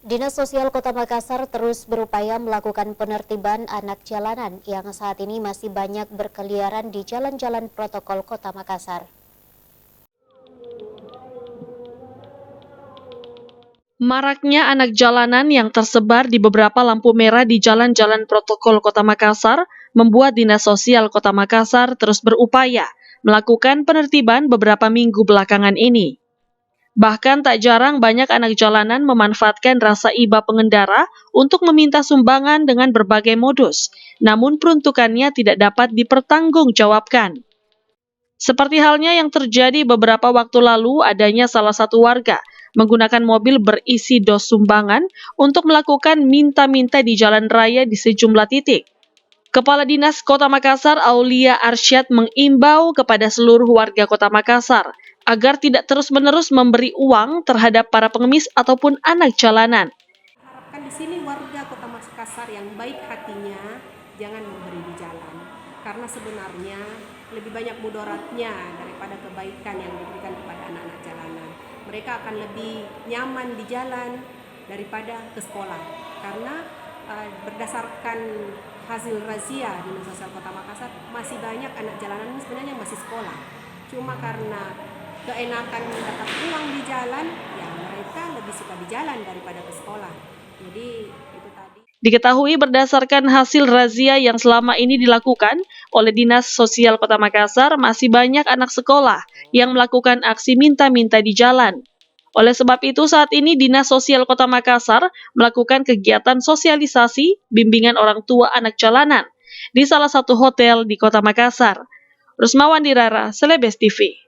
Dinas Sosial Kota Makassar terus berupaya melakukan penertiban anak jalanan yang saat ini masih banyak berkeliaran di jalan-jalan protokol Kota Makassar. Maraknya anak jalanan yang tersebar di beberapa lampu merah di jalan-jalan protokol Kota Makassar membuat Dinas Sosial Kota Makassar terus berupaya melakukan penertiban beberapa minggu belakangan ini. Bahkan tak jarang banyak anak jalanan memanfaatkan rasa iba pengendara untuk meminta sumbangan dengan berbagai modus, namun peruntukannya tidak dapat dipertanggungjawabkan. Seperti halnya yang terjadi beberapa waktu lalu, adanya salah satu warga menggunakan mobil berisi dos sumbangan untuk melakukan minta-minta di jalan raya di sejumlah titik. Kepala Dinas Kota Makassar, Aulia Arsyad, mengimbau kepada seluruh warga Kota Makassar agar tidak terus-menerus memberi uang terhadap para pengemis ataupun anak jalanan. Harapkan di sini warga Kota Makassar yang baik hatinya jangan memberi di jalan, karena sebenarnya lebih banyak mudaratnya daripada kebaikan yang diberikan kepada anak-anak jalanan. Mereka akan lebih nyaman di jalan daripada ke sekolah, karena berdasarkan hasil razia di Dinas Sosial Kota Makassar masih banyak anak jalanan sebenarnya masih sekolah. Cuma karena keenakan mendapat uang di jalan, ya mereka lebih suka di jalan daripada ke sekolah. Jadi itu tadi. Diketahui berdasarkan hasil razia yang selama ini dilakukan oleh Dinas Sosial Kota Makassar, masih banyak anak sekolah yang melakukan aksi minta-minta di jalan. Oleh sebab itu, saat ini Dinas Sosial Kota Makassar melakukan kegiatan sosialisasi bimbingan orang tua anak jalanan di salah satu hotel di Kota Makassar. Rusmawan Dirara, Selebes TV.